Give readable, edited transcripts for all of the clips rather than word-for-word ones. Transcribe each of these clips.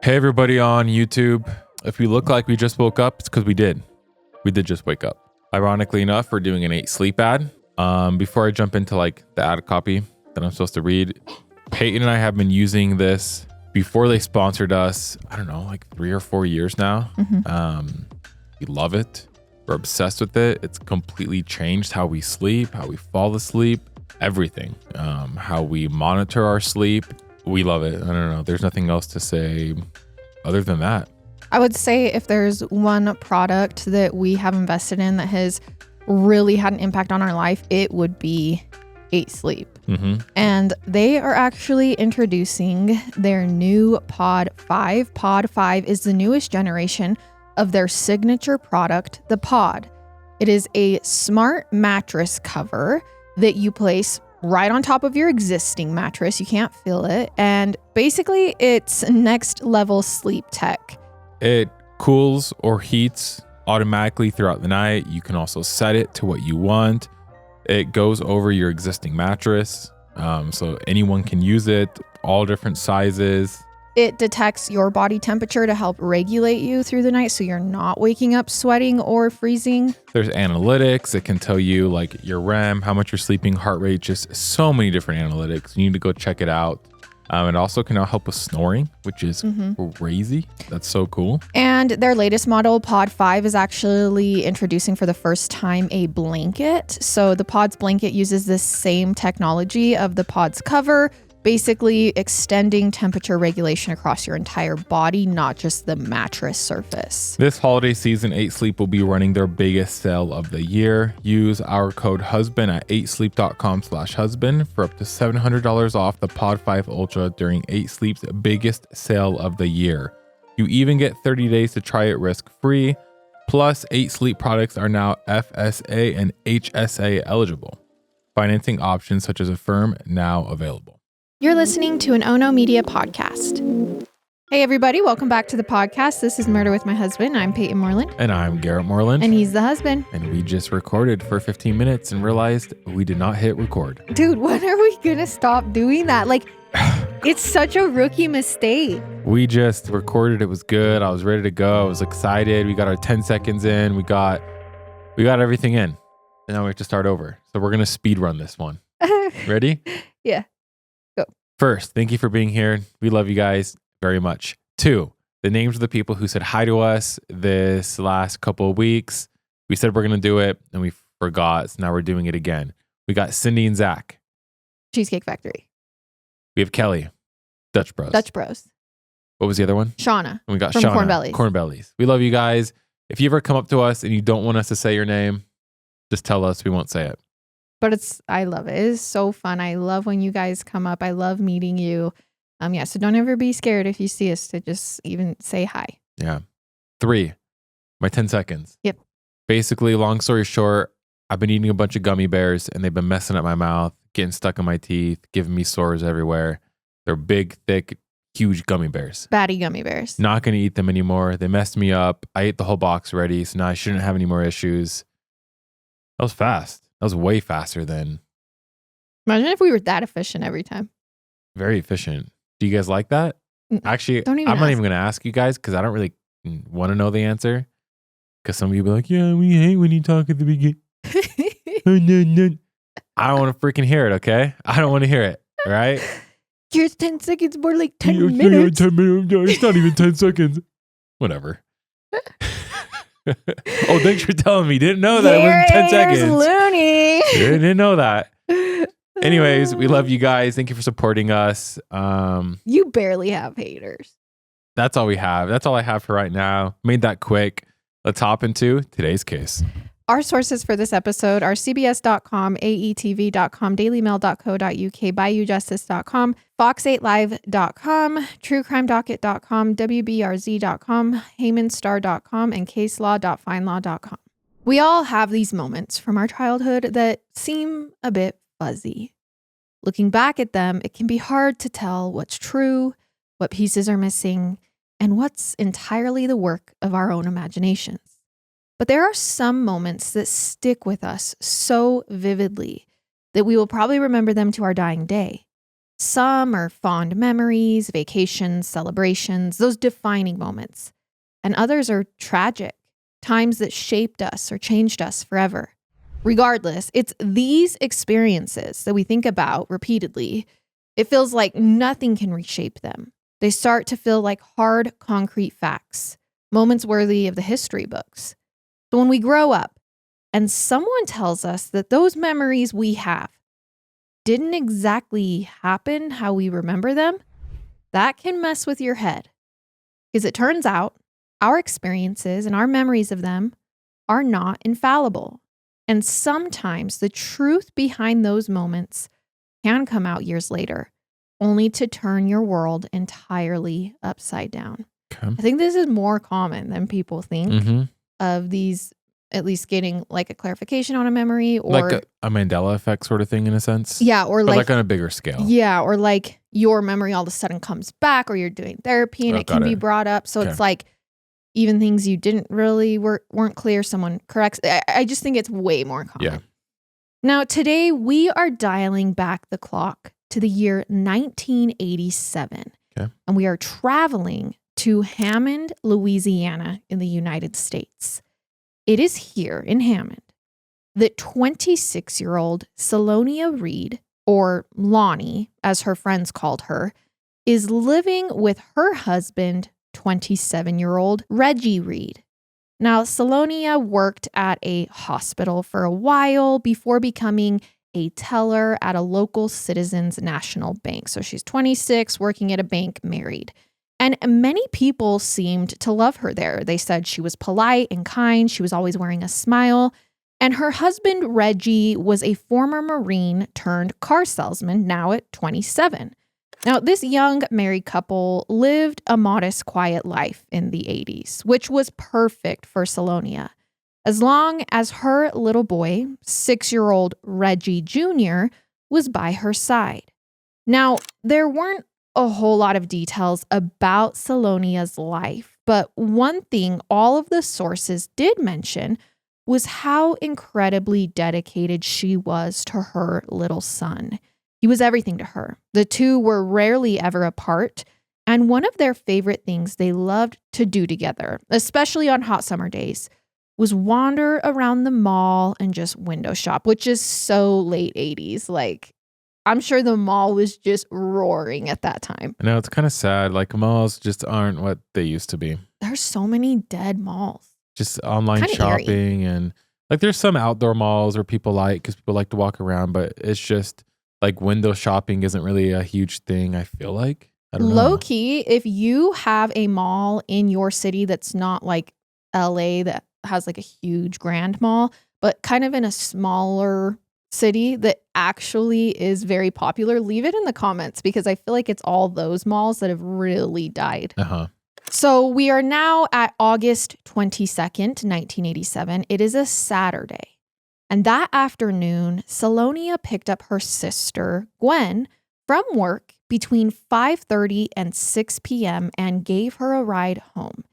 Hey everybody on YouTube. If we look like we just woke up, it's because we did. We did just wake up. Ironically enough, we're doing an 8 sleep ad. Before I jump into like the ad copy that I'm supposed to read, Payton and I have been using this before they sponsored us, I don't know, like 3 or 4 years now. We love it. We're obsessed with it. It's completely changed how we sleep, how we fall asleep, everything. How we monitor our sleep. We love it. I don't know. There's nothing else to say other than that. I would say if there's one product that we have invested in that has really had an impact on our life, it would be 8 Sleep. And they are actually introducing their new Pod 5. Pod 5 is the newest generation of their signature product, the Pod. It is a smart mattress cover that you place right on top of your existing mattress. You can't feel it. And basically, it's next level sleep tech. It cools or heats automatically throughout the night. You can also set it to what you want. It goes over your existing mattress. So anyone can use it, all different sizes. It detects your body temperature to help regulate you through the night so you're not waking up sweating or freezing. There's analytics. It can tell you like your REM, how much you're sleeping, heart rate, just so many different analytics. You need to go check it out. It also can now help with snoring, which is crazy. That's so cool. And their latest model, Pod 5, is actually introducing for the first time a blanket. So the Pod's blanket uses the same technology of the Pod's cover, basically extending temperature regulation across your entire body, not just the mattress surface. This holiday season, 8 Sleep will be running their biggest sale of the year. Use our code HUSBAND at 8sleep.com/husband for up to $700 off the Pod 5 Ultra during 8 Sleep's biggest sale of the year. You even get 30 days to try it risk-free. Plus, 8 Sleep products are now FSA and HSA eligible. Financing options such as Affirm now available. You're listening to an Ono Media podcast. Hey everybody, welcome back to the podcast. This is Murder with My Husband. I'm Payton Moreland. And I'm Garrett Moreland. And he's the husband. And we just recorded for 15 minutes and realized we did not hit record. Dude, when are we going to stop doing that? Like, it's such a rookie mistake. We just recorded. It was good. I was ready to go. I was excited. We got our 10 seconds in. We got everything in. And now we have to start over. So we're going to speed run this one. Ready? Yeah. First, thank you for being here. We love you guys very much. 2, the names of the people who said hi to us this last couple of weeks. We said we're going to do it and we forgot. So now we're doing it again. We got Cindy and Zach. Cheesecake Factory. We have Kelly. Dutch Bros. What was the other one? Shauna. And we got from Shauna. Cornbellies. Cornbellies. We love you guys. If you ever come up to us and you don't want us to say your name, just tell us. We won't say it. But I love it. It is so fun. I love when you guys come up. I love meeting you. So don't ever be scared if you see us to just even say hi. Yeah. 3, my 10 seconds. Yep. Basically, long story short, I've been eating a bunch of gummy bears and they've been messing up my mouth, getting stuck in my teeth, giving me sores everywhere. They're big, thick, huge gummy bears. Batty gummy bears. Not going to eat them anymore. They messed me up. I ate the whole box already, so now I shouldn't have any more issues. That was fast. That was way faster than... Imagine if we were that efficient every time. Very efficient. Do you guys like that? Actually, I'm not even going to ask you guys because I don't really want to know the answer. Because some of you will be like, yeah, we hate when you talk at the beginning. I don't want to freaking hear it, okay? I don't want to hear it, all right? Here's 10 seconds, more like 10 minutes. 10 minutes. It's not even 10 seconds. Whatever. Oh, thanks for telling me. Didn't know that it was 10 seconds. Looney. Didn't know that. Anyways, we love you guys. Thank you for supporting us. You barely have haters. That's all we have. That's all I have for right now. Made that quick. Let's hop into today's case. Our sources for this episode are cbs.com, aetv.com, dailymail.co.uk, bayoujustice.com, fox8live.com, truecrimedocket.com, wbrz.com, haymonstar.com, and caselaw.findlaw.com. We all have these moments from our childhood that seem a bit fuzzy. Looking back at them, it can be hard to tell what's true, what pieces are missing, and what's entirely the work of our own imaginations. But there are some moments that stick with us so vividly that we will probably remember them to our dying day. Some are fond memories, vacations, celebrations, those defining moments. And others are tragic, times that shaped us or changed us forever. Regardless, it's these experiences that we think about repeatedly. It feels like nothing can reshape them. They start to feel like hard, concrete facts, moments worthy of the history books. So when we grow up and someone tells us that those memories we have didn't exactly happen how we remember them, that can mess with your head. Because it turns out our experiences and our memories of them are not infallible. And sometimes the truth behind those moments can come out years later, only to turn your world entirely upside down. Okay. I think this is more common than people think of these, at least getting like a clarification on a memory or like a Mandela effect sort of thing in a sense. Yeah, or but like on a bigger scale. Yeah, or like your memory all of a sudden comes back, or you're doing therapy and it can be brought up. So it's like even things you didn't really weren't clear, someone corrects. I just think it's way more common. Yeah. Now, today we are dialing back the clock to the year 1987. Okay. And we are traveling to Hammond, Louisiana in the United States. It is here in Hammond that 26-year-old Selonia Reed, or Lonnie, as her friends called her, is living with her husband, 27-year-old Reggie Reed. Now, Salonia worked at a hospital for a while before becoming a teller at a local Citizens National Bank. So she's 26, working at a bank, married. And many people seemed to love her there. They said she was polite and kind. She was always wearing a smile. And her husband, Reggie, was a former Marine turned car salesman, now at 27. Now, this young married couple lived a modest, quiet life in the 80s, which was perfect for Salonia, as long as her little boy, 6-year-old Reggie Jr., was by her side. Now, there weren't a whole lot of details about Salonia's life, but one thing all of the sources did mention was how incredibly dedicated she was to her little son. He was everything to her. The two were rarely ever apart, and one of their favorite things they loved to do together, especially on hot summer days, was wander around the mall and just window shop, which is so late 80s. Like, I'm sure the mall was just roaring at that time. I know, it's kind of sad. Like, malls just aren't what they used to be. There's so many dead malls. Just online Kinda shopping eerie. and like there's some outdoor malls where people like because people like to walk around, but it's just like window shopping isn't really a huge thing, I feel like. I don't know. Low key, if you have a mall in your city that's not like LA that has like a huge grand mall, but kind of in a smaller city that actually is very popular, leave it in the comments because I feel like it's all those malls that have really died. So we are now at August 22nd, 1987. It is a Saturday. And that afternoon, Selonia picked up her sister, Gwen, from work between 5:30 and 6 p.m. and gave her a ride home.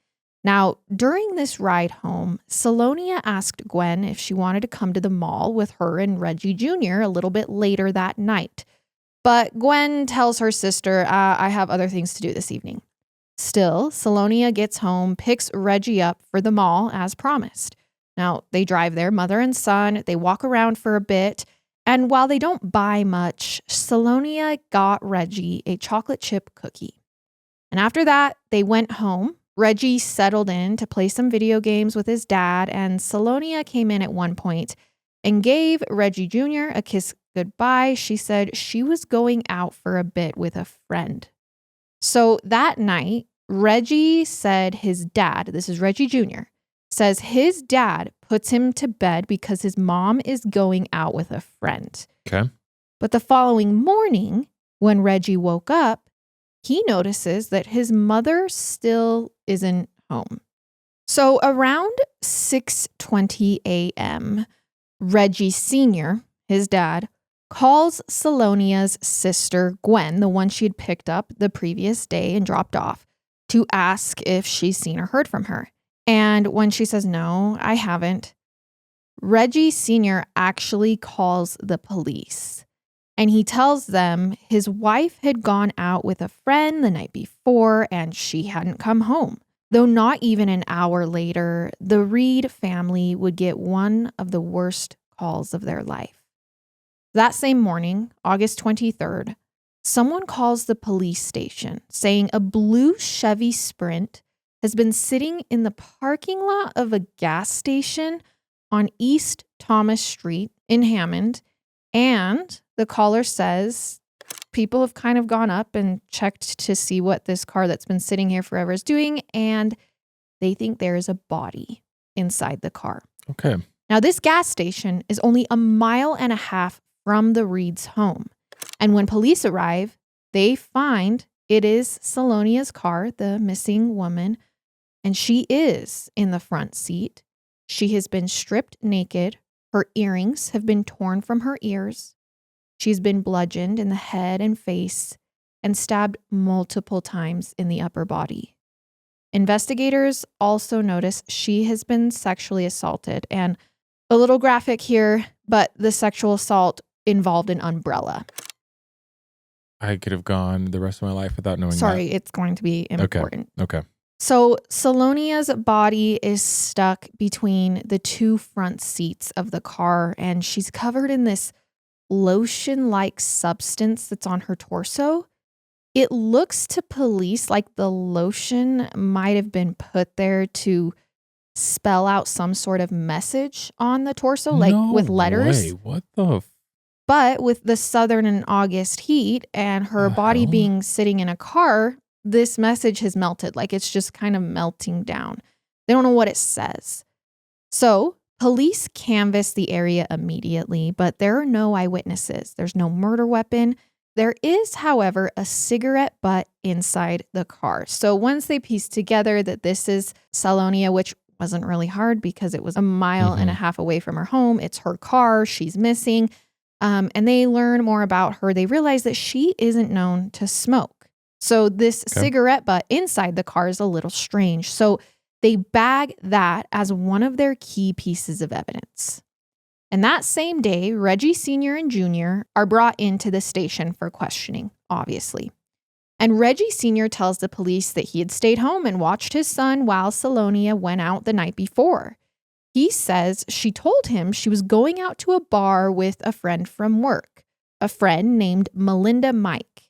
Now, during this ride home, Selonia asked Gwen if she wanted to come to the mall with her and Reggie Jr. a little bit later that night. But Gwen tells her sister, I have other things to do this evening. Still, Selonia gets home, picks Reggie up for the mall as promised. Now, they drive there, mother and son. They walk around for a bit. And while they don't buy much, Selonia got Reggie a chocolate chip cookie. And after that, they went home. Reggie settled in to play some video games with his dad, and Selonia came in at one point and gave Reggie Jr. a kiss goodbye. She said she was going out for a bit with a friend. So that night, Reggie said his dad, this is Reggie Jr., says his dad puts him to bed because his mom is going out with a friend. Okay. But the following morning, when Reggie woke up, he notices that his mother still isn't home. So around 6:20 a.m., Reggie Sr., his dad, calls Salonia's sister, Gwen, the one she had picked up the previous day and dropped off, to ask if she's seen or heard from her. And when she says, no, I haven't, Reggie Sr. actually calls the police. And he tells them his wife had gone out with a friend the night before and she hadn't come home. Though not even an hour later, the Reed family would get one of the worst calls of their life. That same morning, August 23rd, someone calls the police station saying a blue Chevy Sprint has been sitting in the parking lot of a gas station on East Thomas Street in Hammond. And the caller says people have kind of gone up and checked to see what this car that's been sitting here forever is doing. And they think there is a body inside the car. Okay. Now, this gas station is only a mile and a half from the Reed's home. And when police arrive, they find it is Salonia's car, the missing woman, and she is in the front seat. She has been stripped naked. Her earrings have been torn from her ears. She's been bludgeoned in the head and face and stabbed multiple times in the upper body. Investigators also notice she has been sexually assaulted, and a little graphic here, but the sexual assault involved an umbrella. I could have gone the rest of my life without knowing Sorry, that. it's going to be important. Okay. So Salonia's body is stuck between the two front seats of the car, and she's covered in this lotion-like substance that's on her torso. It looks to police like the lotion might have been put there to spell out some sort of message on the torso, like with letters. Way. What the? But with the southern and August heat and her body being sitting in a car, this message has melted. Like it's just kind of melting down. They don't know what it says. So police canvass the area immediately, but there are no eyewitnesses. There's no murder weapon. There is, however, a cigarette butt inside the car. So once they piece together that this is Salonia, which wasn't really hard because it was a mile and a half away from her home, it's her car, she's missing, and they learn more about her, they realize that she isn't known to smoke. So this cigarette butt inside the car is a little strange. So they bag that as one of their key pieces of evidence. And that same day, Reggie Sr. and Jr. are brought into the station for questioning, obviously. And Reggie Sr. tells the police that he had stayed home and watched his son while Salonia went out the night before. He says she told him she was going out to a bar with a friend from work, a friend named Melinda Mike.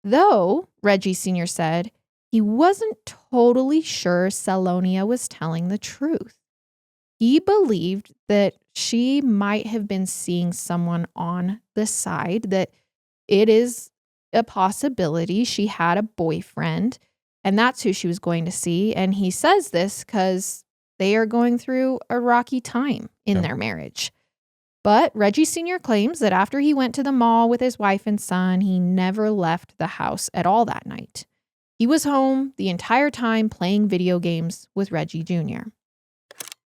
Though, Reggie Sr. said, he wasn't totally sure Salonia was telling the truth. He believed that she might have been seeing someone on the side, that it is a possibility she had a boyfriend, and that's who she was going to see. And he says this because they are going through a rocky time in their marriage. But Reggie Sr. claims that after he went to the mall with his wife and son, he never left the house at all that night. He was home the entire time playing video games with Reggie Jr.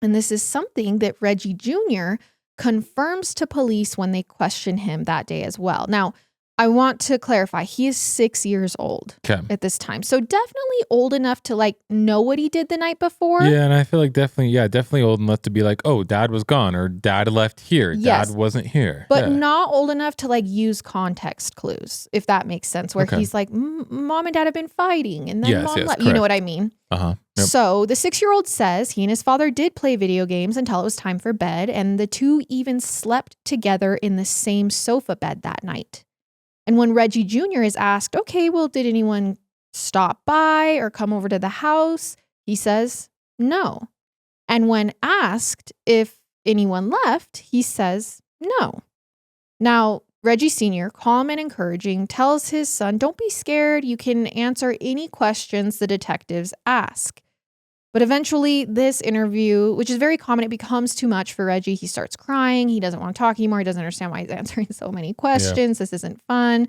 And this is something that Reggie Jr. confirms to police when they question him that day as well. Now, I want to clarify, he is 6 years old at this time. So definitely old enough to like know what he did the night before. Yeah, and I feel like definitely old enough to be like, oh, dad was gone or dad left here. Yes. Dad wasn't here. But not old enough to like use context clues, if that makes sense, where he's like, mom and dad have been fighting and then mom left. Correct. You know what I mean? Yep. So the 6-year-old says he and his father did play video games until it was time for bed, and the two even slept together in the same sofa bed that night. And when Reggie Jr. is asked, okay, well, did anyone stop by or come over to the house? He says no. And when asked if anyone left, he says no. Now, Reggie Sr., calm and encouraging, tells his son, don't be scared. You can answer any questions the detectives ask. But eventually, this interview, which is very common, it becomes too much for Reggie. He starts crying. He doesn't want to talk anymore. He doesn't understand why he's answering so many questions. Yeah. This isn't fun.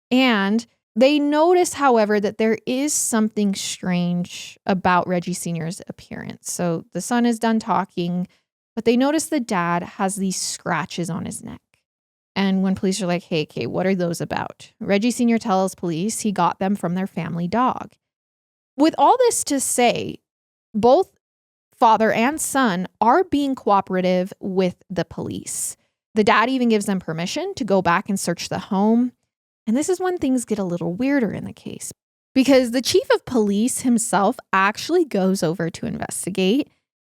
And they notice, however, that there is something strange about Reggie Sr.'s appearance. So the son is done talking, but they notice the dad has these scratches on his neck. And when police are like, hey, Kay, what are those about? Reggie Sr. tells police he got them from their family dog. With all this to say, both father and son are being cooperative with the police. The dad even gives them permission to go back and search the home. And this is when things get a little weirder in the case, because the chief of police himself actually goes over to investigate,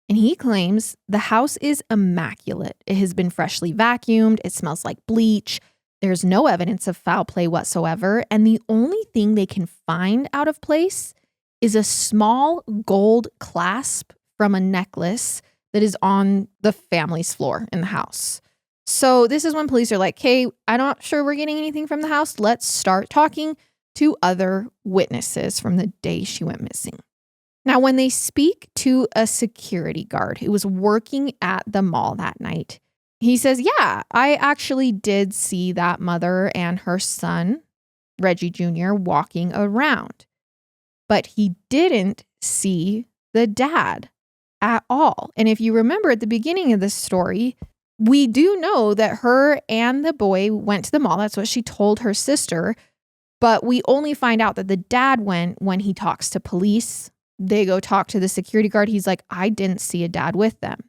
and he claims the house is immaculate. It has been freshly vacuumed. It smells like bleach. There's no evidence of foul play whatsoever. And the only thing they can find out of place is a small gold clasp from a necklace that is on the family's floor in the house. So this is when police are like, hey, I'm not sure we're getting anything from the house. Let's start talking to other witnesses from the day she went missing. Now, when they speak to a security guard who was working at the mall that night, he says, yeah, I actually did see that mother and her son, Reggie Jr., walking around. But he didn't see the dad at all. And if you remember at the beginning of this story, we do know that her and the boy went to the mall. That's what she told her sister. But we only find out that the dad went when he talks to police. They go talk to the security guard. He's like, I didn't see a dad with them.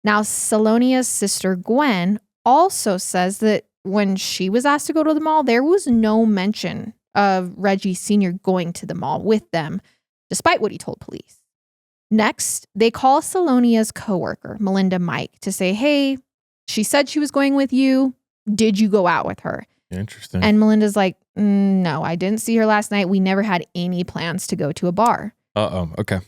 Now, Salonia's sister, Gwen, also says that when she was asked to go to the mall, there was no mention of Reggie Sr. going to the mall with them, despite what he told police. Next, they call Salonia's coworker, Melinda Mike, to say, hey, she said she was going with you. Did you go out with her? Interesting. And Melinda's like, no, I didn't see her last night. We never had any plans to go to a bar. Okay.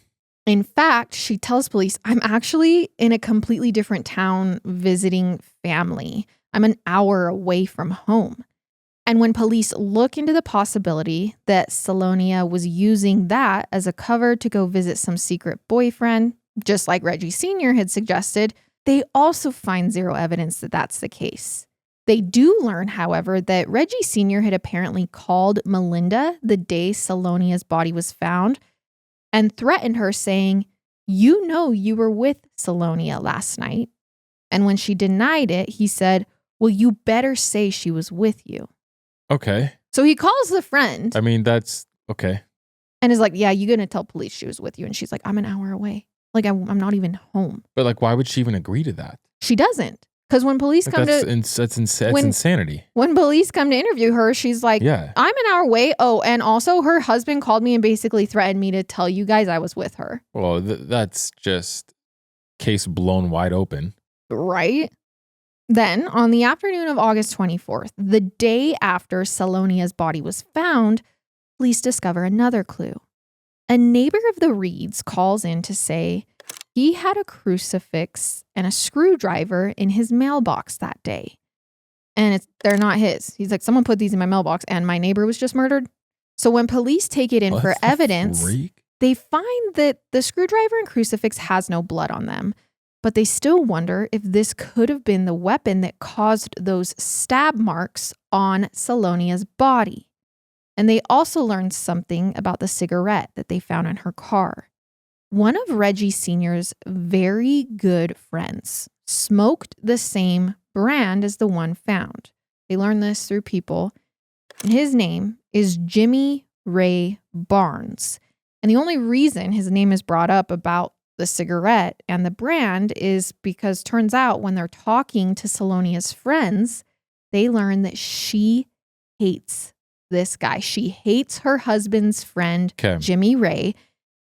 In fact, she tells police, I'm actually in a completely different town visiting family. I'm an hour away from home. And when police look into the possibility that Selonia was using that as a cover to go visit some secret boyfriend, just like Reggie Sr. had suggested, they also find zero evidence that that's the case. They do learn, however, that Reggie Sr. had apparently called Melinda the day Salonia's body was found and threatened her, saying, you know you were with Salonia last night. And when she denied it, he said, well, you better say she was with you. Okay. So he calls the friend. I mean, that's okay. And is like, yeah, you're going to tell police she was with you. And she's like, I'm an hour away. Like, I'm not even home. But like, why would she even agree to that? She doesn't. Because when police come that's to... That's insanity. When police come to interview her, she's like, yeah, I'm an hour away. Oh, and also her husband called me and basically threatened me to tell you guys I was with her. Well, that's just case blown wide open. Right? Then, on the afternoon of August 24th, the day after Salonia's body was found, police discover another clue. A neighbor of the Reeds calls in to say he had a crucifix and a screwdriver in his mailbox that day. And they're not his. He's like, someone put these in my mailbox and my neighbor was just murdered. So when police take it in for evidence, they find that the screwdriver and crucifix has no blood on them. But they still wonder if this could have been the weapon that caused those stab marks on Salonia's body. And they also learned something about the cigarette that they found in her car. One of Reggie Sr.'s very good friends smoked the same brand as the one found. They learned this through people. And his name is Jimmy Ray Barnes. And the only reason his name is brought up about the cigarette and the brand is because turns out when they're talking to Salonia's friends, they learn that she hates this guy. She hates her husband's friend, Jimmy Ray.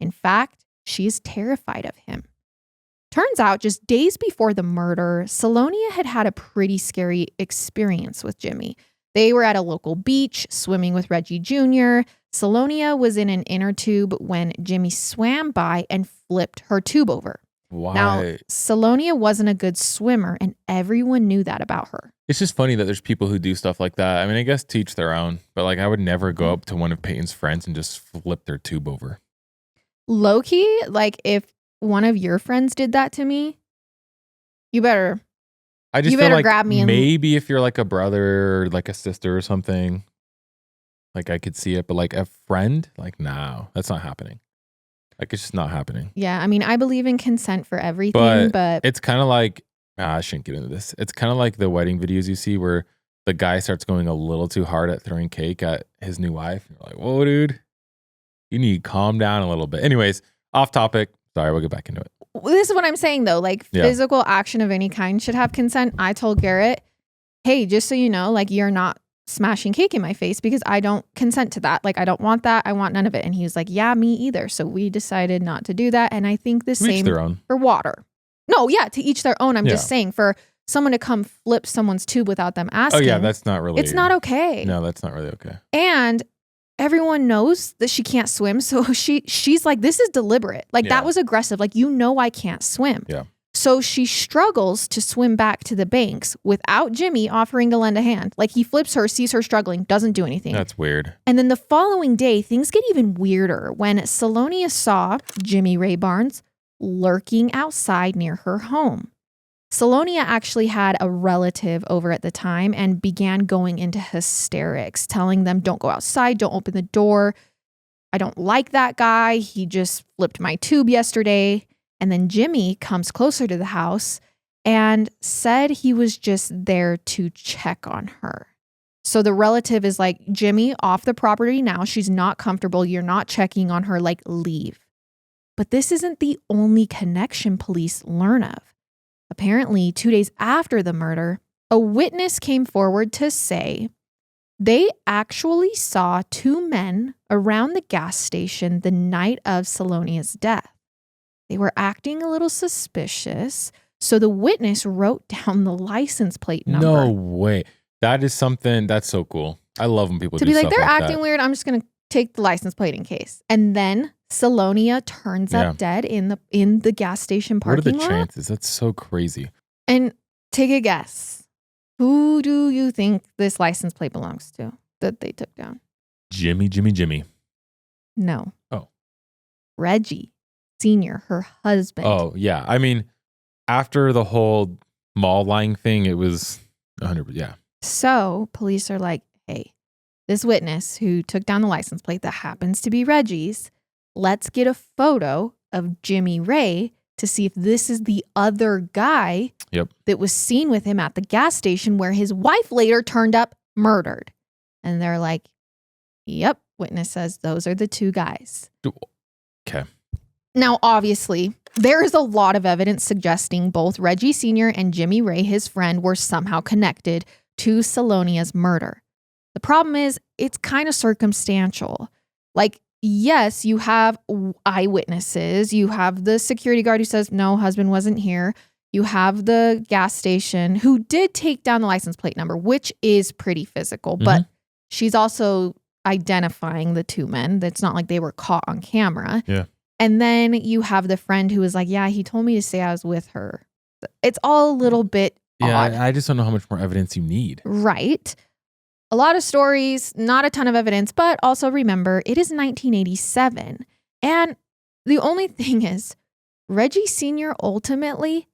In fact, she is terrified of him. Turns out just days before the murder, Salonia had had a pretty scary experience with Jimmy. They were at a local beach swimming with Reggie Jr. Salonia was in an inner tube when Jimmy swam by and flipped her tube over. Why? Now, Salonia wasn't a good swimmer, and everyone knew that about her. It's just funny that there's people who do stuff like that. I mean, I guess to each their own, but like I would never go up to one of Peyton's friends and just flip their tube over. Low-key, like if one of your friends did that to me, you better feel like grab me. Maybe if you're like a brother or like a sister or something, like I could see it, but like a friend, like no, that's not happening. Like it's just not happening. Yeah, I mean, I believe in consent for everything, but it's kind of like, I shouldn't get into this. It's kind of like the wedding videos you see where the guy starts going a little too hard at throwing cake at his new wife. You're like, whoa, dude, you need to calm down a little bit. Anyways, off topic. Sorry, we'll get back into it. This is what I'm saying though. Like physical action of any kind should have consent. I told Garrett, hey, just so you know, like, you're not smashing cake in my face because I don't consent to that. Like, I don't want that. I want none of it. And he was like, yeah, me either. So we decided not to do that. And I think the same for water. No, yeah, to each their own. I'm just saying, for someone to come flip someone's tube without them asking. Oh, yeah, that's not really. It's not okay. No, that's not really okay. And everyone knows that she can't swim. So she's like, this is deliberate. Like, that was aggressive. Like, I can't swim. Yeah. So she struggles to swim back to the banks without Jimmy offering to lend a hand. Like, he flips her, sees her struggling, doesn't do anything. That's weird. And then the following day, things get even weirder when Salonia saw Jimmy Ray Barnes lurking outside near her home. Salonia actually had a relative over at the time and began going into hysterics, telling them, don't go outside, don't open the door. I don't like that guy. He just flipped my tube yesterday. And then Jimmy comes closer to the house and said he was just there to check on her. So the relative is like, Jimmy, off the property now. She's not comfortable. You're not checking on her. Like, leave. But this isn't the only connection police learn of. Apparently, 2 days after the murder, a witness came forward to say they actually saw two men around the gas station the night of Salonia's death. They were acting a little suspicious, so the witness wrote down the license plate number. No way. That is something that's so cool. I love when people do stuff like stuff they're like acting that. weird. I'm just going to take the license plate in case. And then Salonia turns up dead in the gas station parking lot. What are the chances? That's so crazy. And take a guess. Who do you think this license plate belongs to that they took down? Jimmy. No. Oh. Reggie Sr., her husband. Oh, yeah. I mean, after the whole mall lying thing, it was 100%. Yeah. So police are like, hey, this witness who took down the license plate that happens to be Reggie's, let's get a photo of Jimmy Ray to see if this is the other guy that was seen with him at the gas station where his wife later turned up murdered. And they're like, yep, witness says those are the two guys. Okay. Now, obviously, there is a lot of evidence suggesting both Reggie Sr. and Jimmy Ray, his friend, were somehow connected to Salonia's murder. The problem is it's kind of circumstantial. Like, yes, you have eyewitnesses. You have the security guard who says, no, husband wasn't here. You have the gas station who did take down the license plate number, which is pretty physical. But she's also identifying the two men. That's not like they were caught on camera. Yeah. And then you have the friend who was like, yeah, he told me to say I was with her. It's all a little bit odd. I just don't know how much more evidence you need. Right. A lot of stories, not a ton of evidence, but also remember, it is 1987. And the only thing is, Reggie Sr. ultimately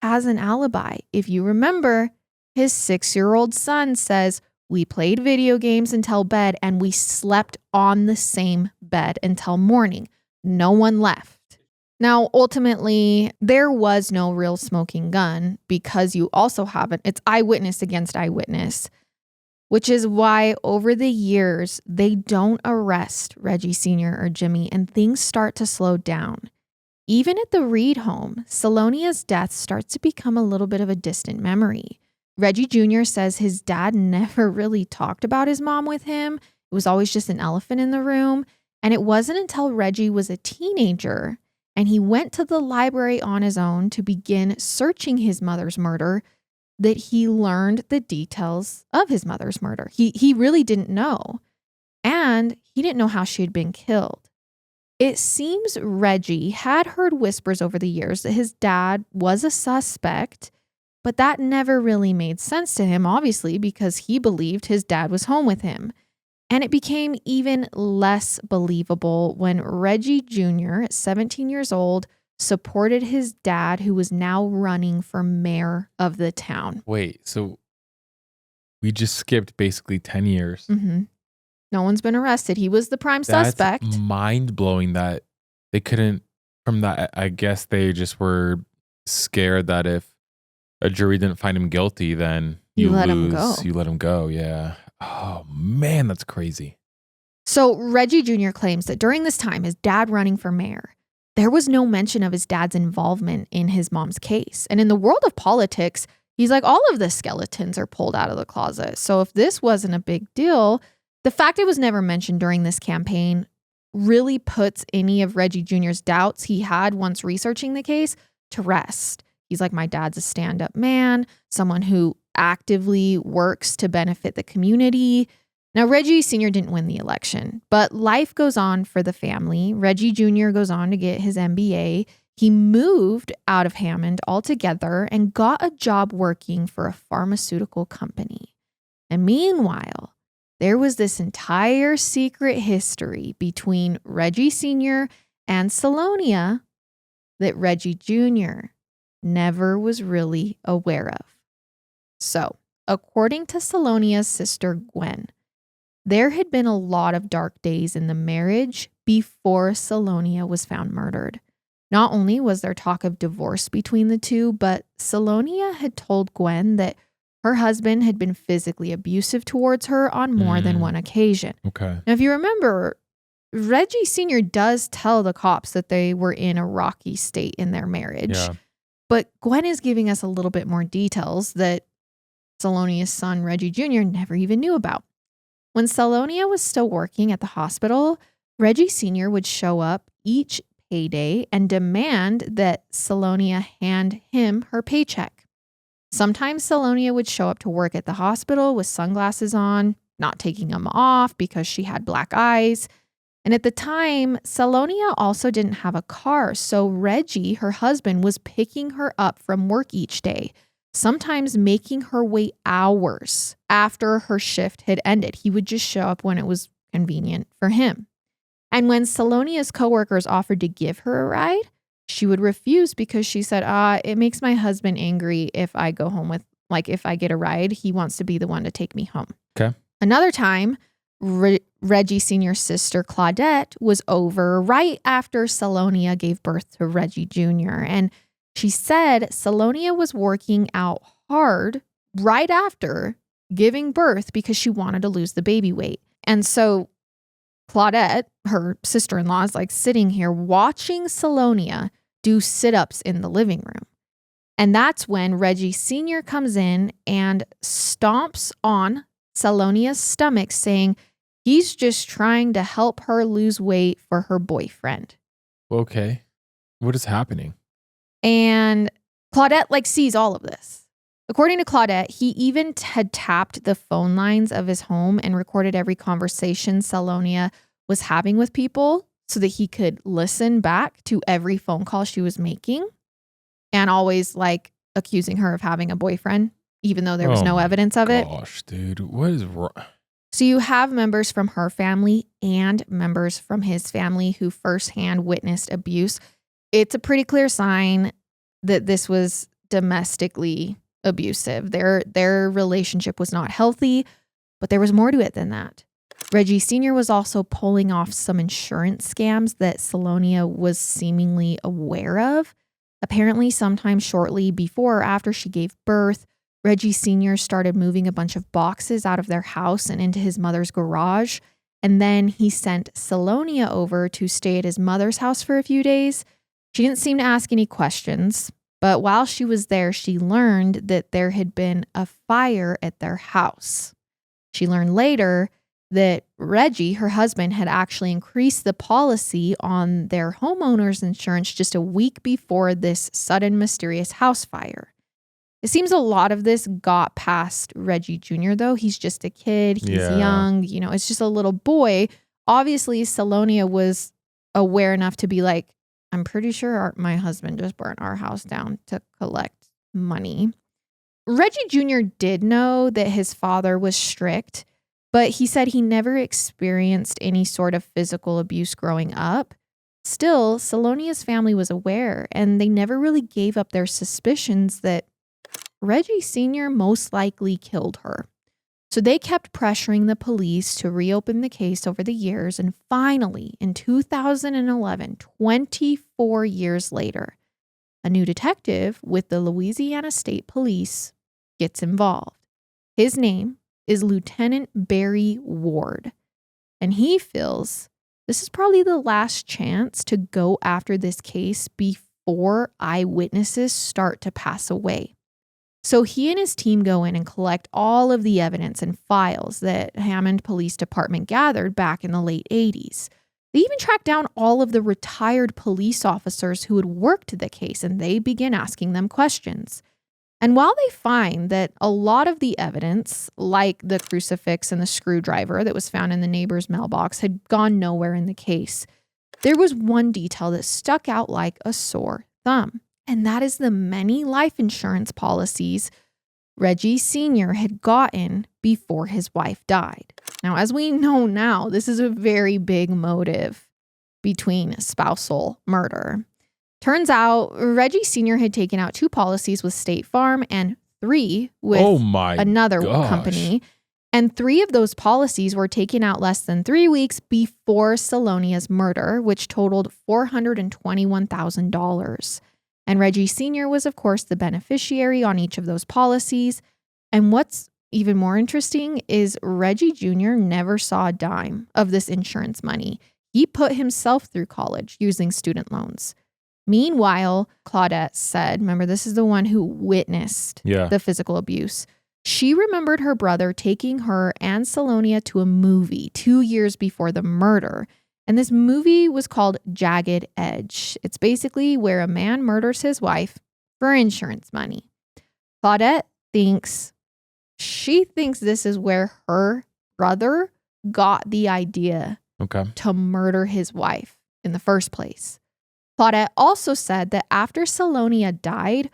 has an alibi. If you remember, his 6-year-old son says, we played video games until bed and we slept on the same bed until morning. No one left. Now, ultimately, there was no real smoking gun because you also have it's eyewitness against eyewitness, which is why over the years, they don't arrest Reggie Sr. or Jimmy and things start to slow down. Even at the Reed home, Salonia's death starts to become a little bit of a distant memory. Reggie Jr. says his dad never really talked about his mom with him. It was always just an elephant in the room. And it wasn't until Reggie was a teenager and he went to the library on his own to begin searching his mother's murder that he learned the details of his mother's murder. He really didn't know. And he didn't know how she had been killed. It seems Reggie had heard whispers over the years that his dad was a suspect, but that never really made sense to him, obviously, because he believed his dad was home with him. And it became even less believable when Reggie Jr., at 17 years old, supported his dad, who was now running for mayor of the town. Wait, so we just skipped basically 10 years. Mm-hmm. No one's been arrested. He was the prime suspect. That's mind-blowing that they couldn't, from that, I guess they just were scared that if a jury didn't find him guilty, then you let lose. Him go. You let him go, yeah. Oh, man, that's crazy. So Reggie Jr. claims that during this time, his dad running for mayor, there was no mention of his dad's involvement in his mom's case. And in the world of politics, He's like, all of the skeletons are pulled out of the closet. So if this wasn't a big deal, the fact it was never mentioned during this campaign really puts any of Reggie Jr.'s doubts he had once researching the case to rest. He's like, my dad's a stand-up man, someone who actively works to benefit the community. Now, Reggie Sr. didn't win the election, but life goes on for the family. Reggie Jr. goes on to get his MBA. He moved out of Hammond altogether and got a job working for a pharmaceutical company. And meanwhile, there was this entire secret history between Reggie Sr. and Salonia that Reggie Jr. never was really aware of. So, according to Salonia's sister Gwen, there had been a lot of dark days in the marriage before Salonia was found murdered. Not only was there talk of divorce between the two, but Salonia had told Gwen that her husband had been physically abusive towards her on more than one occasion. Okay. Now, if you remember, Reggie Sr. does tell the cops that they were in a rocky state in their marriage. Yeah. But Gwen is giving us a little bit more details that Salonia's son, Reggie Jr., never even knew about. When Salonia was still working at the hospital, Reggie Sr. would show up each payday and demand that Salonia hand him her paycheck. Sometimes Salonia would show up to work at the hospital with sunglasses on, not taking them off because she had black eyes. And at the time, Salonia also didn't have a car, so Reggie, her husband, was picking her up from work each day, sometimes making her wait hours after her shift had ended. He would just show up when it was convenient for him. And when Salonia's coworkers offered to give her a ride, she would refuse because she said, it makes my husband angry if I go home if I get a ride, he wants to be the one to take me home. Okay. Another time, Reggie Sr.'s sister Claudette was over right after Salonia gave birth to Reggie Jr. And she said Salonia was working out hard right after giving birth because she wanted to lose the baby weight. And so Claudette, her sister-in-law, is like sitting here watching Salonia do sit-ups in the living room. And that's when Reggie Sr. comes in and stomps on Salonia's stomach, saying he's just trying to help her lose weight for her boyfriend. Okay. What is happening? And Claudette sees all of this. According to Claudette, he even had tapped the phone lines of his home and recorded every conversation Salonia was having with people so that he could listen back to every phone call she was making, and always accusing her of having a boyfriend, even though there was no evidence of it. Gosh, dude, what is wrong? So you have members from her family and members from his family who firsthand witnessed abuse. It's a pretty clear sign that this was domestically abusive. Their relationship was not healthy, but there was more to it than that. Reggie Sr. was also pulling off some insurance scams that Salonia was seemingly aware of. Apparently, sometime shortly before or after she gave birth, Reggie Sr. started moving a bunch of boxes out of their house and into his mother's garage. And then he sent Salonia over to stay at his mother's house for a few days. She didn't seem to ask any questions, but while she was there, she learned that there had been a fire at their house. She learned later that Reggie, her husband, had actually increased the policy on their homeowner's insurance just a week before this sudden mysterious house fire. It seems a lot of this got past Reggie Jr., though. He's just a kid. He's young. It's just a little boy. Obviously, Salonia was aware enough to be like, I'm pretty sure my husband just burnt our house down to collect money. Reggie Jr. did know that his father was strict, but he said he never experienced any sort of physical abuse growing up. Still, Salonia's family was aware, and they never really gave up their suspicions that Reggie Sr. most likely killed her. So they kept pressuring the police to reopen the case over the years, and finally, in 2011, 24 years later, a new detective with the Louisiana State Police gets involved. His name is Lieutenant Barry Ward, and he feels this is probably the last chance to go after this case before eyewitnesses start to pass away. So he and his team go in and collect all of the evidence and files that Hammond Police Department gathered back in the late 80s. They even track down all of the retired police officers who had worked the case, and they begin asking them questions. And while they find that a lot of the evidence, like the crucifix and the screwdriver that was found in the neighbor's mailbox, had gone nowhere in the case, there was one detail that stuck out like a sore thumb. And that is the many life insurance policies Reggie Sr. had gotten before his wife died. Now, as we know now, this is a very big motive between spousal murder. Turns out Reggie Sr. had taken out 2 policies with State Farm and 3 with another company. And 3 of those policies were taken out less than 3 weeks before Salonia's murder, which totaled $421,000. And Reggie Sr. was, of course, the beneficiary on each of those policies. And what's even more interesting is Reggie Jr. never saw a dime of this insurance money. He put himself through college using student loans. Meanwhile, Claudette said, remember, this is the one who witnessed the physical abuse. She remembered her brother taking her and Salonia to a movie 2 years before the murder. And this movie was called Jagged Edge. It's basically where a man murders his wife for insurance money. Claudette thinks this is where her brother got the idea to murder his wife in the first place. Claudette also said that after Salonia died,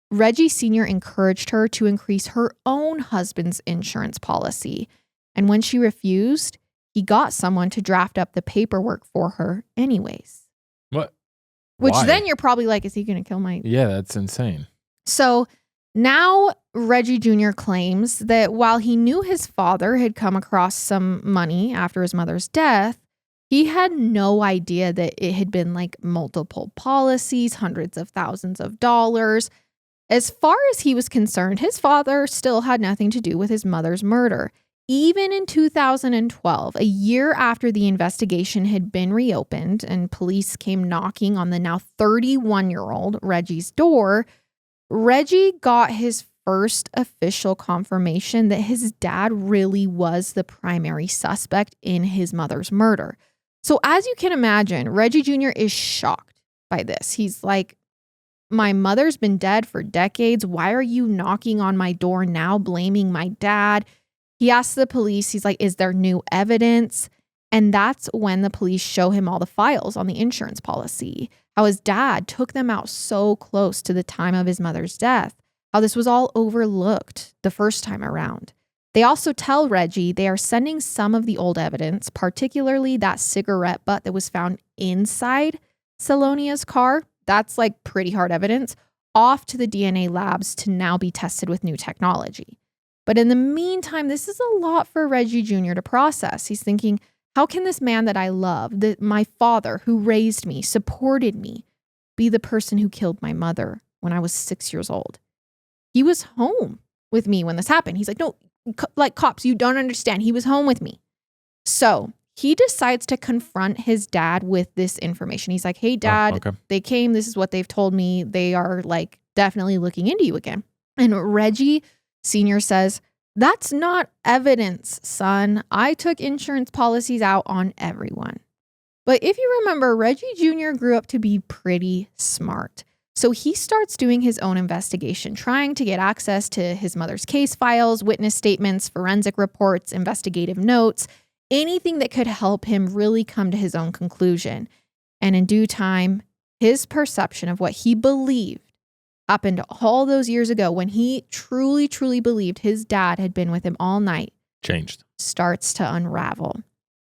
Reggie Sr. encouraged her to increase her own husband's insurance policy. And when she refused, he got someone to draft up the paperwork for her anyways. What? Which Why? then you're probably like, is he going to kill my... Yeah, that's insane. So now Reggie Jr. claims that while he knew his father had come across some money after his mother's death, he had no idea that it had been like multiple policies, hundreds of thousands of dollars. As far as he was concerned, his father still had nothing to do with his mother's murder. Even in 2012, a year after the investigation had been reopened and police came knocking on the now 31-year-old Reggie's door, Reggie got his first official confirmation that his dad really was the primary suspect in his mother's murder. So as you can imagine, Reggie Jr. is shocked by this. He's like, my mother's been dead for decades. Why are you knocking on my door now, blaming my dad? He asks the police, he's like, is there new evidence? And that's when the police show him all the files on the insurance policy, how his dad took them out so close to the time of his mother's death, how this was all overlooked the first time around. They also tell Reggie they are sending some of the old evidence, particularly that cigarette butt that was found inside Salonia's car. That's like pretty hard evidence, off to the DNA labs to now be tested with new technology. But in the meantime, this is a lot for Reggie Jr. to process. He's thinking, how can this man that I love, that my father who raised me, supported me, be the person who killed my mother when I was 6 years old? He was home with me when this happened. He's like, no, like cops, you don't understand. He was home with me. So he decides to confront his dad with this information. He's like, hey, Dad, they came. This is what they've told me. They are like definitely looking into you again. And Reggie Sr. says, that's not evidence, son. I took insurance policies out on everyone. But if you remember, Reggie Jr. grew up to be pretty smart. So he starts doing his own investigation, trying to get access to his mother's case files, witness statements, forensic reports, investigative notes, anything that could help him really come to his own conclusion. And in due time, his perception of what he believed happened all those years ago when he truly, truly believed his dad had been with him all night. Changed. Starts to unravel,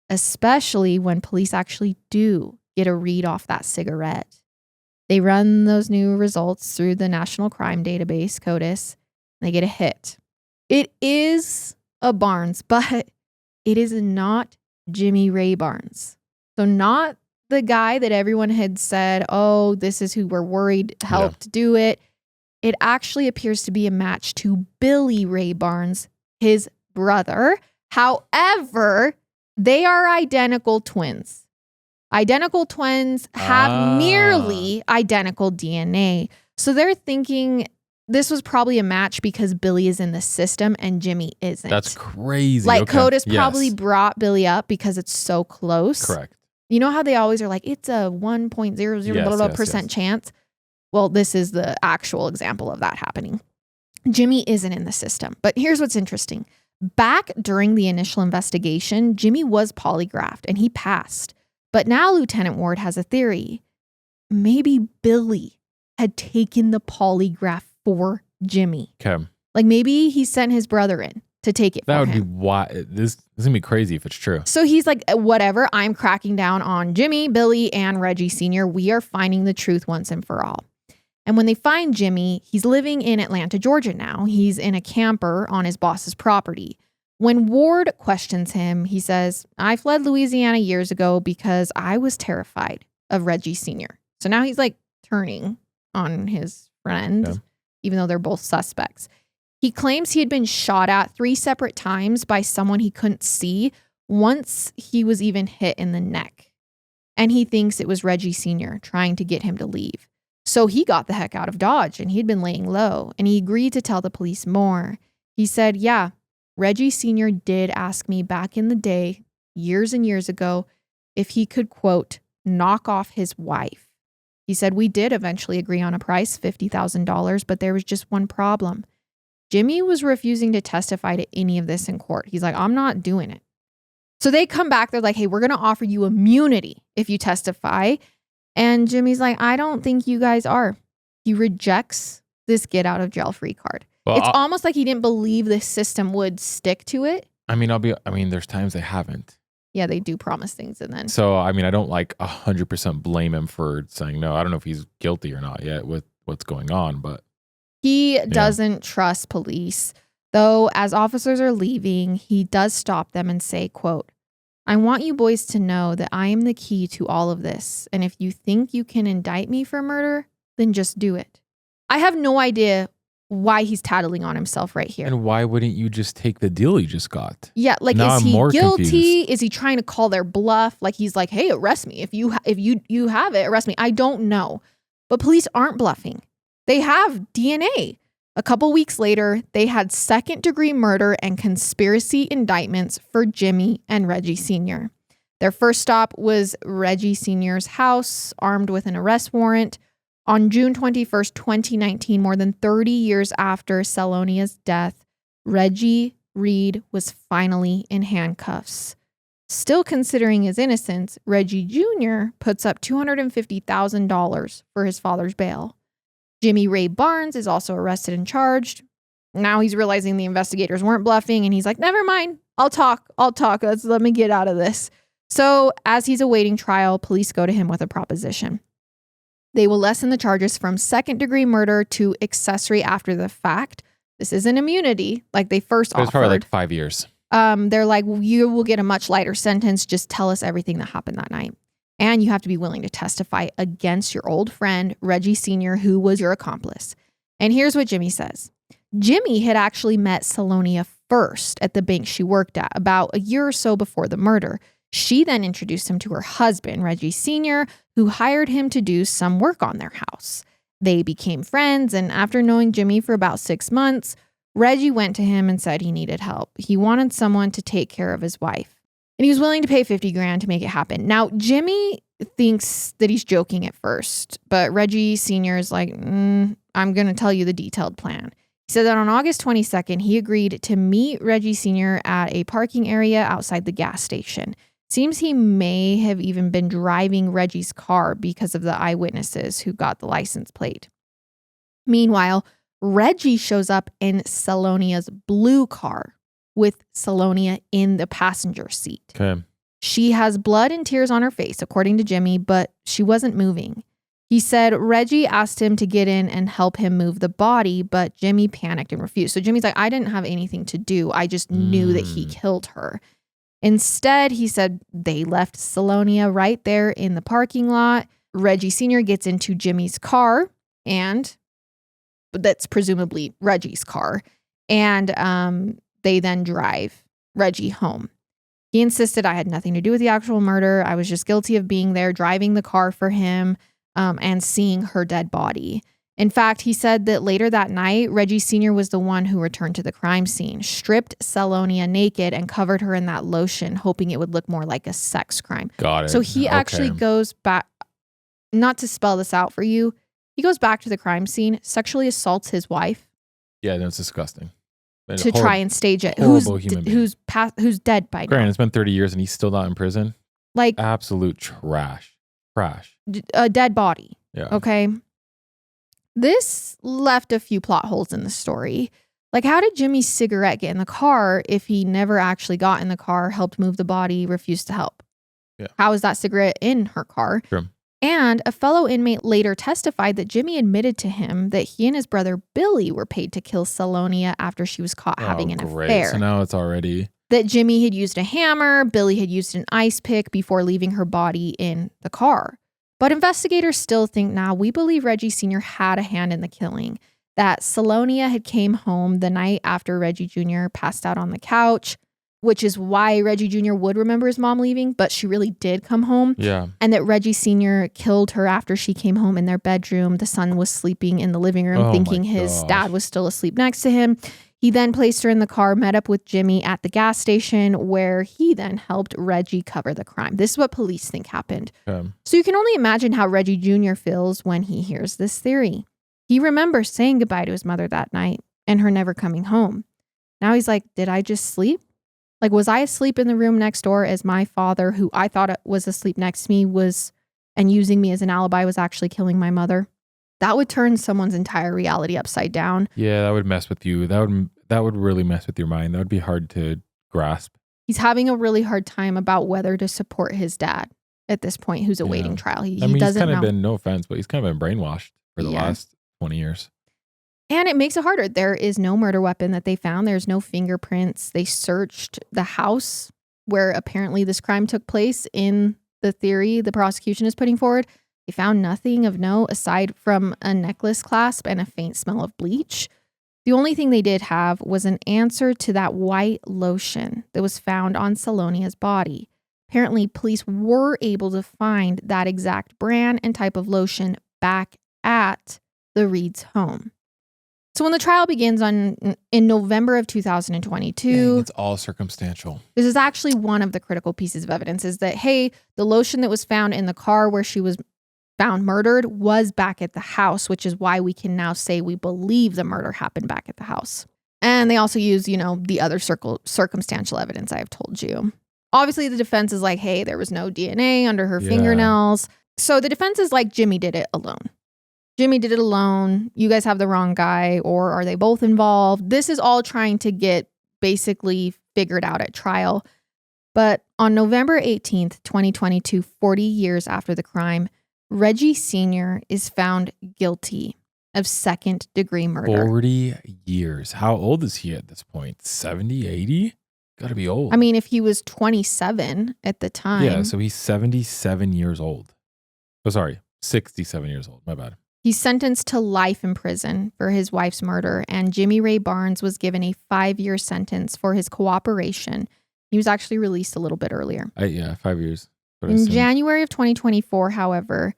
especially when police actually do get a read off that cigarette. They run those new results through the National Crime Database, CODIS, and they get a hit. It is a Barnes, but it is not Jimmy Ray Barnes. So not the guy that everyone had said, oh, this is who we're worried helped do it. It actually appears to be a match to Billy Ray Barnes, his brother. However, they are identical twins. Identical twins have nearly identical DNA. So they're thinking this was probably a match because Billy is in the system and Jimmy isn't. That's crazy. Like okay. CODIS probably brought Billy up because it's so close. Correct. You know how they always are like, it's a 1.00% chance? Well, this is the actual example of that happening. Jimmy isn't in the system. But here's what's interesting. Back during the initial investigation, Jimmy was polygraphed and he passed. But now Lieutenant Ward has a theory. Maybe Billy had taken the polygraph for Jimmy. Okay. Like maybe he sent his brother in to take it for him. That would be why. This is going to be crazy if it's true. So he's like, whatever, I'm cracking down on Jimmy, Billy, and Reggie Sr. We are finding the truth once and for all. And when they find Jimmy, he's living in Atlanta, Georgia now. He's in a camper on his boss's property. When Ward questions him, he says, I fled Louisiana years ago because I was terrified of Reggie Sr. So now he's like turning on his friend, even though they're both suspects. He claims he had been shot at 3 separate times by someone he couldn't see. Once he was even hit in the neck. And he thinks it was Reggie Sr. trying to get him to leave. So he got the heck out of Dodge and he'd been laying low and he agreed to tell the police more. He said, yeah, Reggie Sr. did ask me back in the day, years and years ago, if he could, quote, knock off his wife. He said, we did eventually agree on a price, $50,000, but there was just one problem. Jimmy was refusing to testify to any of this in court. He's like, I'm not doing it. So they come back. They're like, hey, we're going to offer you immunity if you testify. And Jimmy's like, I don't think you guys are. He rejects this get out of jail free card. Well, it's almost like he didn't believe the system would stick to it. I mean, there's times they haven't. Yeah, they do promise things and then. So, I mean, I don't like 100% blame him for saying no. I don't know if he's guilty or not yet with what's going on, but. He doesn't trust police. Though, as officers are leaving, he does stop them and say, quote, I want you boys to know that I am the key to all of this. And if you think you can indict me for murder, then just do it. I have no idea why he's tattling on himself right here. And why wouldn't you just take the deal you just got? Yeah, like now is I'm he more guilty? confused. Is he trying to call their bluff? Like he's like, hey, arrest me. If you have it, arrest me. I don't know. But police aren't bluffing. They have DNA. A couple weeks later, they had second-degree murder and conspiracy indictments for Jimmy and Reggie Sr. Their first stop was Reggie Sr.'s house, armed with an arrest warrant. On June 21st, 2019, more than 30 years after Salonia's death, Reggie Reed was finally in handcuffs. Still considering his innocence, Reggie Jr. puts up $250,000 for his father's bail. Jimmy Ray Barnes is also arrested and charged. Now he's realizing the investigators weren't bluffing and he's like, never mind, I'll talk. Let me get out of this. So as he's awaiting trial, police go to him with a proposition. They will lessen the charges from second-degree murder to accessory after the fact. This isn't immunity like they first offered. It's probably like 5 years. They're like, you will get a much lighter sentence. Just tell us everything that happened that night. And you have to be willing to testify against your old friend, Reggie Sr., who was your accomplice. And here's what Jimmy says. Jimmy had actually met Selonia first at the bank she worked at about a year or so before the murder. She then introduced him to her husband, Reggie Sr., who hired him to do some work on their house. They became friends, and after knowing Jimmy for about 6 months, Reggie went to him and said he needed help. He wanted someone to take care of his wife. And he was willing to pay $50,000 to make it happen. Now, Jimmy thinks that he's joking at first, but Reggie Sr. is like, I'm going to tell you the detailed plan. He said that on August 22nd, he agreed to meet Reggie Sr. at a parking area outside the gas station. Seems he may have even been driving Reggie's car because of the eyewitnesses who got the license plate. Meanwhile, Reggie shows up in Salonia's blue car with Salonia in the passenger seat. Okay. She has blood and tears on her face, according to Jimmy, but she wasn't moving. He said Reggie asked him to get in and help him move the body, but Jimmy panicked and refused. So Jimmy's like, I didn't have anything to do. I just knew that he killed her. Instead, he said they left Salonia right there in the parking lot. Reggie Sr. gets into Jimmy's car, and that's presumably Reggie's car. And they then drive Reggie home. He insisted I had nothing to do with the actual murder. I was just guilty of being there, driving the car for him, and seeing her dead body. In fact, he said that later that night, Reggie Sr. was the one who returned to the crime scene, stripped Selonia naked and covered her in that lotion, hoping it would look more like a sex crime. Got it. So he actually goes back, not to spell this out for you, he goes back to the crime scene, sexually assaults his wife. Yeah, that's disgusting. To try and stage it. Who's dead by now. Granted, it's been 30 years and he's still not in prison. Like absolute trash. A dead body. Yeah. Okay. This left a few plot holes in the story. Like, how did Jimmy's cigarette get in the car if he never actually got in the car, helped move the body, refused to help? Yeah. How is that cigarette in her car? True. And a fellow inmate later testified that Jimmy admitted to him that he and his brother Billy were paid to kill Salonia after she was caught having an affair. So now it's already... That Jimmy had used a hammer, Billy had used an ice pick before leaving her body in the car. But investigators still think now we believe Reggie Sr. had a hand in the killing, that Salonia had came home the night after Reggie Jr. passed out on the couch, which is why Reggie Jr. would remember his mom leaving, but she really did come home. Yeah. And that Reggie Sr. killed her after she came home in their bedroom. The son was sleeping in the living room, thinking his dad was still asleep next to him. He then placed her in the car, met up with Jimmy at the gas station, where he then helped Reggie cover the crime. This is what police think happened. So you can only imagine how Reggie Jr. feels when he hears this theory. He remembers saying goodbye to his mother that night and her never coming home. Now he's like, did I just sleep? Like, was I asleep in the room next door as my father, who I thought was asleep next to me, was and using me as an alibi, was actually killing my mother? That would turn someone's entire reality upside down. Yeah, that would mess with you. That would really mess with your mind. That would be hard to grasp. He's having a really hard time about whether to support his dad at this point, who's awaiting trial. He doesn't he's kind know. of been, no offense, but he's kind of been brainwashed for the last 20 years. And it makes it harder. There is no murder weapon that they found. There's no fingerprints. They searched the house where apparently this crime took place in the theory the prosecution is putting forward. They found nothing of note aside from a necklace clasp and a faint smell of bleach. The only thing they did have was an answer to that white lotion that was found on Salonia's body. Apparently, police were able to find that exact brand and type of lotion back at the Reeds' home. So when the trial begins in November of 2022, it's all circumstantial. This is actually one of the critical pieces of evidence, is that, hey, the lotion that was found in the car where she was found murdered was back at the house, which is why we can now say we believe the murder happened back at the house. And they also use, the other circumstantial evidence I've told you. Obviously, the defense is like, hey, there was no DNA under her fingernails. So the defense is like, Jimmy did it alone. Jimmy did it alone. You guys have the wrong guy, or are they both involved? This is all trying to get basically figured out at trial. But on November 18th, 2022, 40 years after the crime, Reggie Sr. is found guilty of second-degree murder. 40 years. How old is he at this point? 70, 80? Gotta be old. I mean, if he was 27 at the time. Yeah, so he's 77 years old. Oh, sorry, 67 years old. My bad. He's sentenced to life in prison for his wife's murder, and Jimmy Ray Barnes was given a 5-year sentence for his cooperation. He was actually released a little bit earlier. 5 years. In January of 2024, however,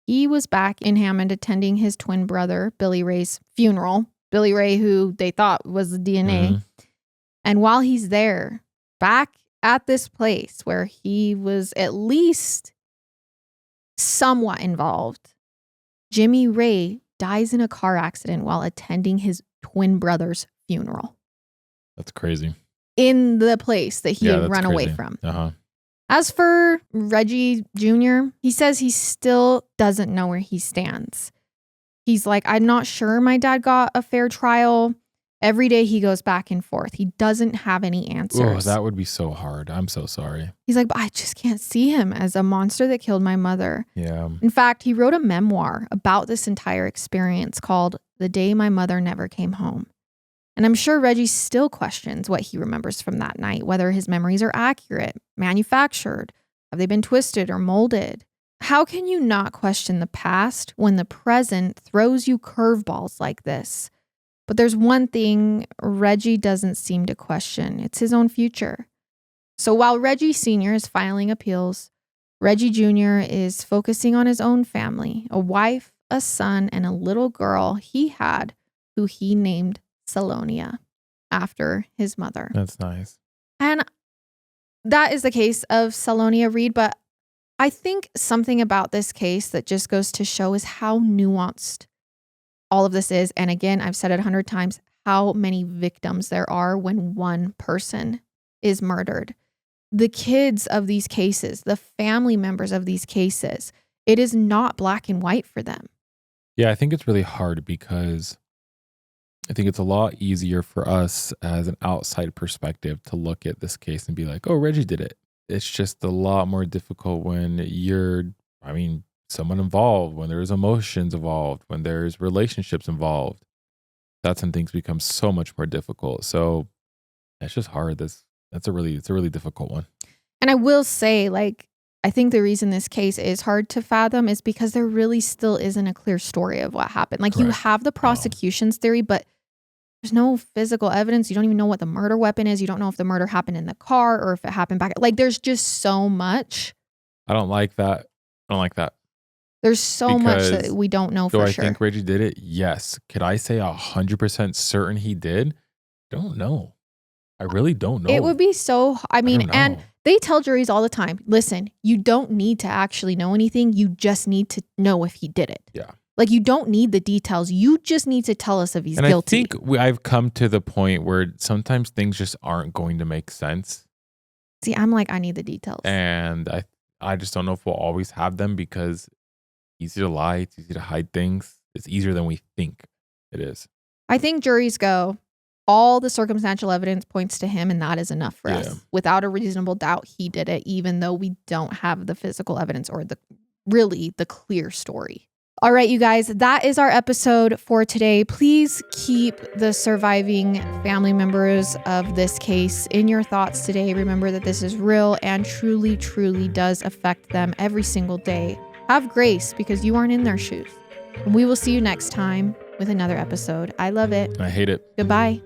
he was back in Hammond attending his twin brother, Billy Ray's funeral. Billy Ray, who they thought was the DNA. Mm-hmm. And while he's there, back at this place where he was at least somewhat involved, Jimmy Ray dies in a car accident while attending his twin brother's funeral. That's crazy. In the place that he had run away from. As for Reggie Jr., he says he still doesn't know where he stands. He's like, I'm not sure my dad got a fair trial. Every day he goes back and forth. He doesn't have any answers. Oh, that would be so hard. I'm so sorry. He's like, but I just can't see him as a monster that killed my mother. Yeah. In fact, he wrote a memoir about this entire experience called The Day My Mother Never Came Home. And I'm sure Reggie still questions what he remembers from that night, whether his memories are accurate, manufactured, have they been twisted or molded? How can you not question the past when the present throws you curveballs like this? But there's one thing Reggie doesn't seem to question. It's his own future. So while Reggie Sr. is filing appeals, Reggie Jr. is focusing on his own family, a wife, a son and a little girl he had who he named Selonia after his mother. That's nice. And that is the case of Salonia Reed. But I think something about this case that just goes to show is how nuanced all of this is. And again, I've said it 100 times, how many victims there are when one person is murdered. The kids of these cases, the family members of these cases, it is not black and white for them. Yeah, I think it's really hard because I think it's a lot easier for us as an outside perspective to look at this case and be like, oh, Reggie did it. It's just a lot more difficult when someone involved, when there's emotions involved, when there's relationships involved. That's when things become so much more difficult. So it's just hard. It's a really difficult one. And I will say, I think the reason this case is hard to fathom is because there really still isn't a clear story of what happened. Correct. You have the prosecution's theory, but there's no physical evidence. You don't even know what the murder weapon is. You don't know if the murder happened in the car or if it happened back. There's just so much. I don't like that. There's so much that we don't know for sure. Do I think Reggie did it? Yes. Could I say 100% certain he did? Don't know. I really don't know. It would be so, and they tell juries all the time, listen, you don't need to actually know anything. You just need to know if he did it. Yeah. You don't need the details. You just need to tell us if he's guilty. I think I've come to the point where sometimes things just aren't going to make sense. See, I'm I need the details. And I just don't know if we'll always have them because it's easy to lie. It's easy to hide things. It's easier than we think it is. I think juries go, all the circumstantial evidence points to him, and that is enough for us. Without a reasonable doubt, he did it, even though we don't have the physical evidence or the clear story. All right, you guys, that is our episode for today. Please keep the surviving family members of this case in your thoughts today. Remember that this is real and truly, truly does affect them every single day. Have grace because you aren't in their shoes. And we will see you next time with another episode. I love it. I hate it. Goodbye.